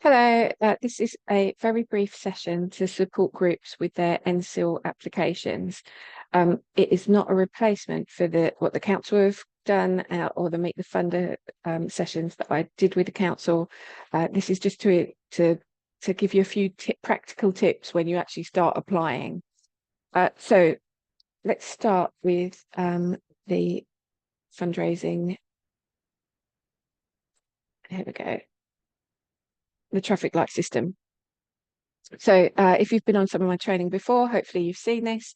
Hello, this is a very brief session to support groups with their NCIL applications. It is not a replacement for what the council have done or the Meet the Funder sessions that I did with the council. This is just to give you a few practical tips when you actually start applying. So let's start with the fundraising. Here we go. The traffic light system. So if you've been on some of my training before, hopefully you've seen this.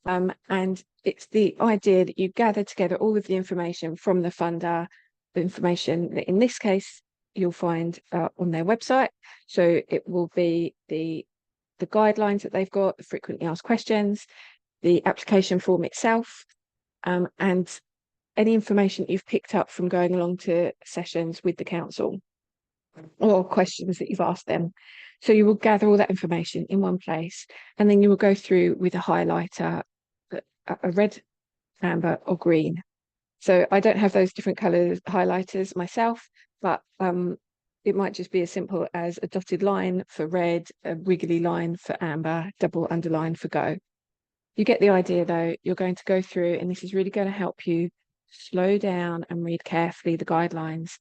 And it's the idea that you gather together all of the information from the funder, the information that in this case you'll find on their website. So it will be the guidelines that they've got, the frequently asked questions, the application form itself, and any information you've picked up from going along to sessions with the council or questions that you've asked them. So you will gather all that information in one place, and then you will go through with a highlighter, a red, amber, or green. So I don't have those different colours highlighters myself, but it might just be as simple as a dotted line for red, a wiggly line for amber, double underline for go. You get the idea though. You're going to go through, and this is really going to help you slow down and read carefully the guidelines.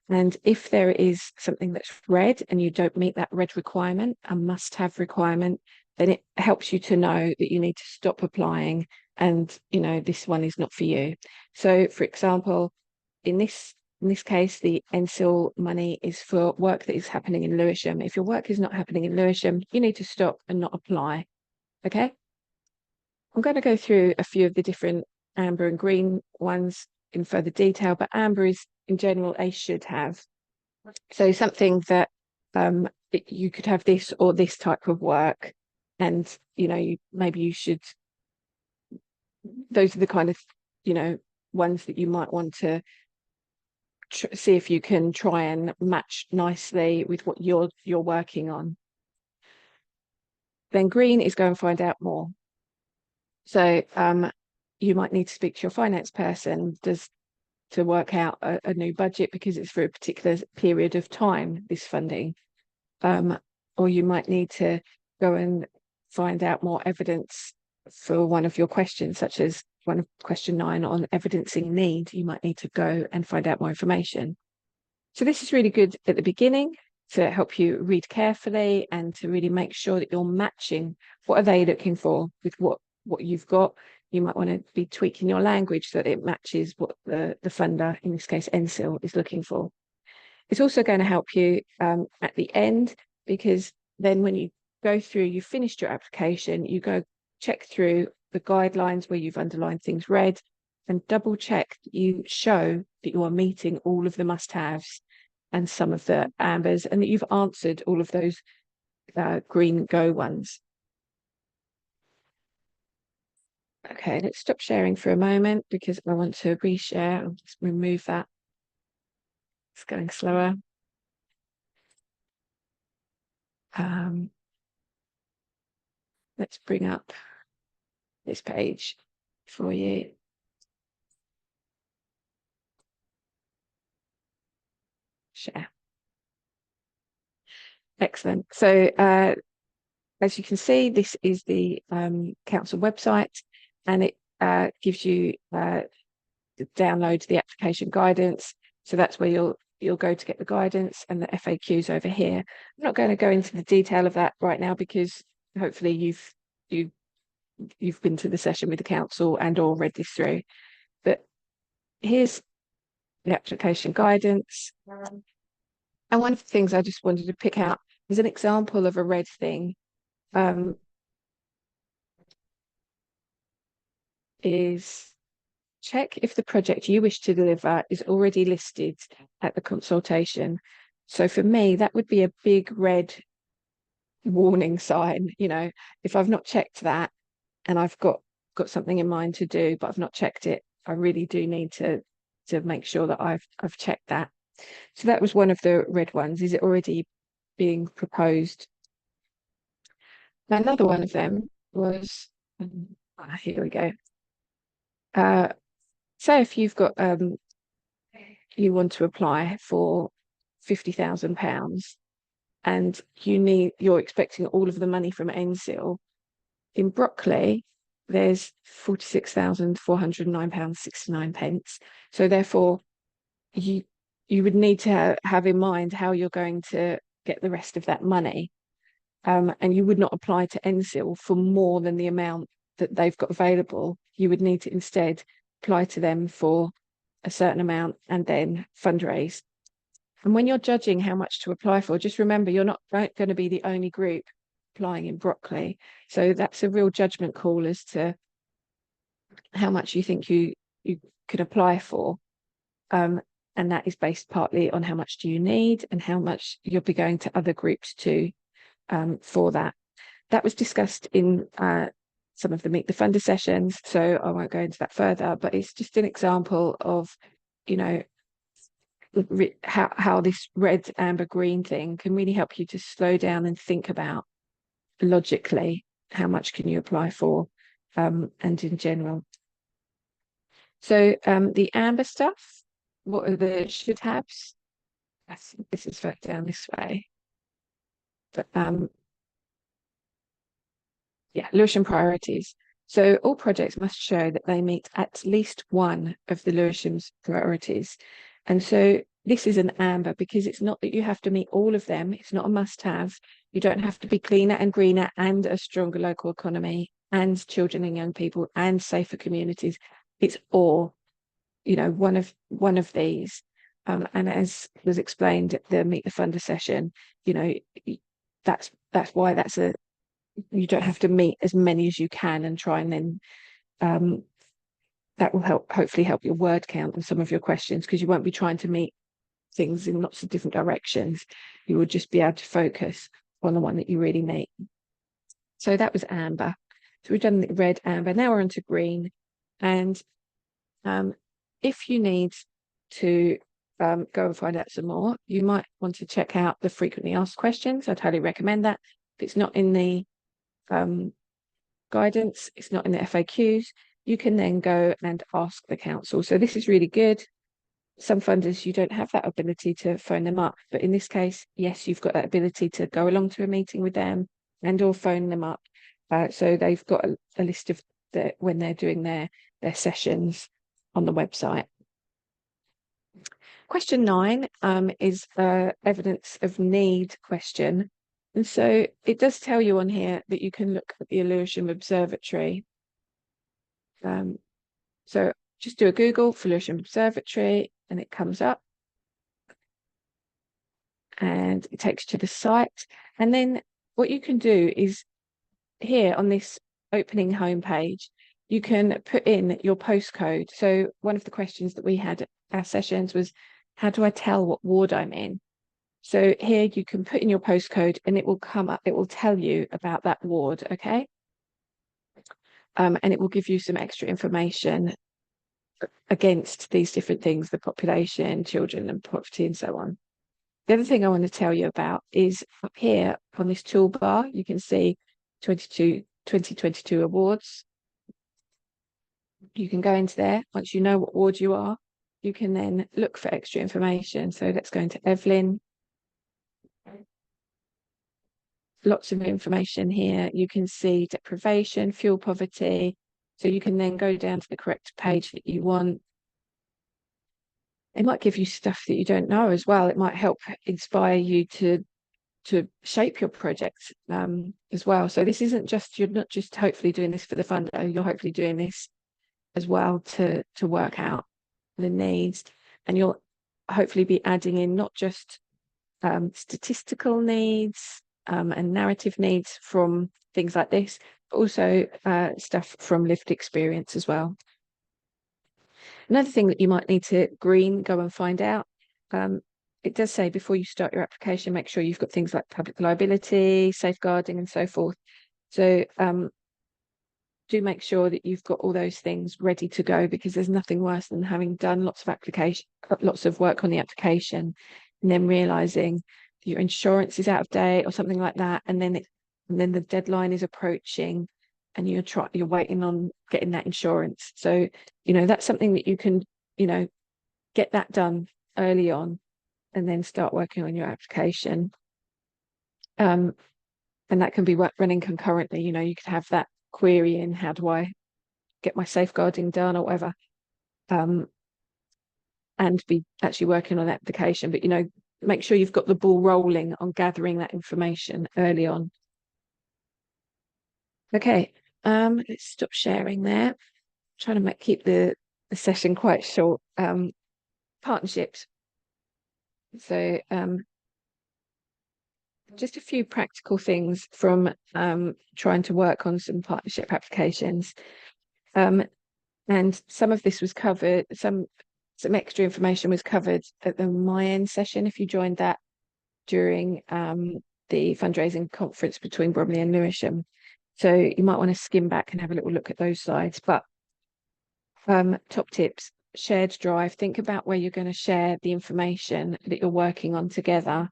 And if there is something that's red and you don't meet that red requirement, a must-have requirement, then it helps you to know that you need to stop applying and, this one is not for you. So, for example, in this case, the NCIL money is for work that is happening in Lewisham. If your work is not happening in Lewisham, you need to stop and not apply. Okay? I'm going to go through a few of the different amber and green ones in further detail, but amber is in general a should have. So something that you could have this or this type of work, and maybe you should. Those are the kind of ones that you might want to see if you can try and match nicely with what you're working on. Then green is go and find out more. So you might need to speak to your finance person to work out a new budget because it's for a particular period of time, this funding. Or you might need to go and find out more evidence for one of your questions, such as question 9 on evidencing need. You might need to go and find out more information. So this is really good at the beginning to help you read carefully and to really make sure that you're matching what are they looking for with what you've got. You might want to be tweaking your language so that it matches what the funder, in this case NCIL, is looking for. It's also going to help you at the end, because then when you go through, you've finished your application, you go check through the guidelines where you've underlined things red and double check that you show that you are meeting all of the must-haves and some of the ambers, and that you've answered all of those green go ones. Okay, let's stop sharing for a moment because I want to reshare. I'll just remove that. It's going slower. Let's bring up this page for you. Share. Excellent. So as you can see, this is the council website, and it gives you to download the application guidance. So that's where you'll go to get the guidance, and the FAQs over here. I'm not going to go into the detail of that right now because hopefully you've been to the session with the council and or read this through. But here's the application guidance. And one of the things I just wanted to pick out is an example of a red thing. Is check if the project you wish to deliver is already listed at the consultation. So for me, that would be a big red warning sign. If I've not checked that and I've got something in mind to do, but I've not checked it, I really do need to make sure that I've checked that. So that was one of the red ones. Is it already being proposed? Now, another one of them was, here we go. Say if you've got you want to apply for £50,000, and you're expecting all of the money from NCIL. In broccoli, there's £46,409.69. So therefore, you would need to have in mind how you're going to get the rest of that money. And you would not apply to NCIL for more than the amount that they've got available. You would need to instead apply to them for a certain amount and then fundraise. And when you're judging how much to apply for, just remember you're not going to be the only group applying in broccoli. So that's a real judgment call as to how much you think you could apply for. And that is based partly on how much do you need and how much you'll be going to other groups too for that. That was discussed in some of the Meet the Funder sessions, so I won't go into that further, but it's just an example of, how this red, amber, green thing can really help you to slow down and think about logically how much can you apply for, and in general. So the amber stuff, what are the should haves? This is further down this way. But yeah, Lewisham priorities. So all projects must show that they meet at least one of the Lewisham's priorities. And so this is an amber because it's not that you have to meet all of them. It's not a must-have. You don't have to be cleaner and greener and a stronger local economy and children and young people and safer communities. It's all, one of these. And as was explained at the Meet the Funder session, that's why you don't have to meet as many as you can and try and then that will hopefully help your word count and some of your questions, because you won't be trying to meet things in lots of different directions. You will just be able to focus on the one that you really need. So that was amber. So we've done the red, amber. Now we're onto green. And if you need to go and find out some more, you might want to check out the frequently asked questions. I'd highly recommend that. If it's not in the guidance, it's not in the FAQs, you can then go and ask the council. So this is really good. Some funders, you don't have that ability to phone them up, but in this case, yes, you've got that ability to go along to a meeting with them and or phone them up. So they've got a list of when they're doing their sessions on the website. Question 9 is evidence of need question. And so it does tell you on here that you can look at the Lewisham Observatory. So just do a Google for Lewisham Observatory and it comes up. And it takes you to the site. And then what you can do is here on this opening homepage, you can put in your postcode. So one of the questions that we had at our sessions was, how do I tell what ward I'm in? So here you can put in your postcode and it will come up, it will tell you about that ward, okay? And it will give you some extra information against these different things, the population, children and poverty and so on. The other thing I want to tell you about is up here on this toolbar, you can see 2022 awards. You can go into there. Once you know what ward you are, you can then look for extra information. So let's go into Evelyn. Lots of information here. You can see deprivation, fuel poverty. So you can then go down to the correct page that you want. It might give you stuff that you don't know as well. It might help inspire you to shape your project as well. So this isn't just, you're not just hopefully doing this for the funder, you're hopefully doing this as well to work out the needs, and you'll hopefully be adding in not just statistical needs and narrative needs from things like this, but also stuff from lived experience as well. Another thing that you might need to go and find out, it does say before you start your application, make sure you've got things like public liability, safeguarding and so forth. So do make sure that you've got all those things ready to go, because there's nothing worse than having done lots of work on the application and then realizing your insurance is out of date or something like that, and then the deadline is approaching and you're waiting on getting that insurance. So that's something that you can get that done early on and then start working on your application. And that can be running concurrently. You know, you could have that query in, how do I get my safeguarding done or whatever, and be actually working on application. But, you know, make sure you've got the ball rolling on gathering that information early on. Okay, let's stop sharing there. Trying to keep the session quite short. Partnerships. So just a few practical things from trying to work on some partnership applications. And some of this was covered, some extra information was covered at the My End session, if you joined that during the fundraising conference between Bromley and Lewisham. So you might want to skim back and have a little look at those slides. But top tips: shared drive. Think about where you're going to share the information that you're working on together.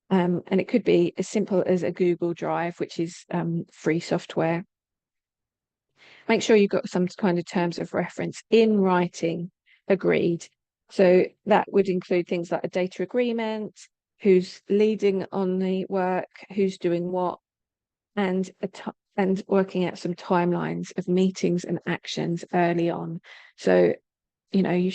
And it could be as simple as a Google Drive, which is free software. Make sure you've got some kind of terms of reference in writing, agreed. So that would include things like a data agreement, who's leading on the work, who's doing what, and working out some timelines of meetings and actions early on. So, you know, you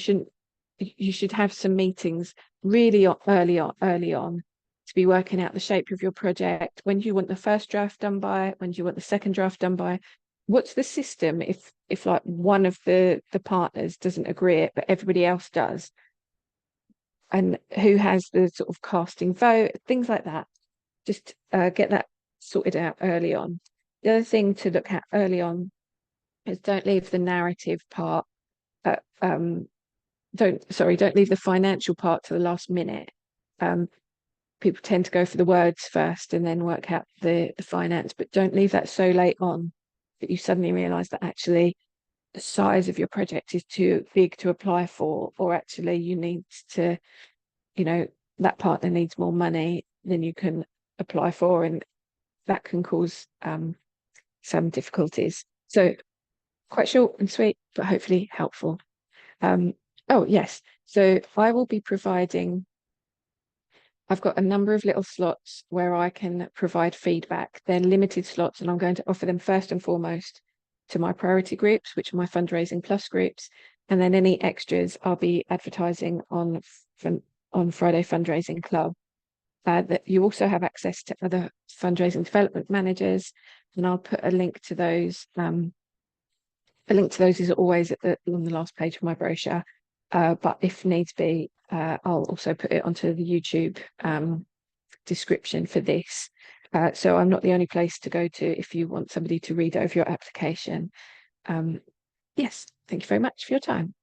should have some meetings really early on to be working out the shape of your project. When do you want the first draft done by? When do you want the second draft done by? What's the system if like one of the partners doesn't agree it, but everybody else does? And who has the sort of casting vote? Things like that. Just get that sorted out early on. The other thing to look at early on is don't leave the narrative part. Don't leave the financial part to the last minute. People tend to go for the words first and then work out the finance, but don't leave that so late on that you suddenly realize that actually the size of your project is too big to apply for, or actually you need to, you know, that partner needs more money than you can apply for, and that can cause some difficulties. So quite short and sweet, but hopefully helpful. Oh yes, so I will be providing, I've got a number of little slots where I can provide feedback. They're limited slots, and I'm going to offer them first and foremost to my priority groups, which are my fundraising plus groups, and then any extras I'll be advertising on Friday Fundraising Club. That you also have access to other fundraising development managers, and I'll put a link to those. A link to those is always on the last page of my brochure, but if needs be, I'll also put it onto the YouTube description for this. So I'm not the only place to go to if you want somebody to read over your application. Yes, thank you very much for your time.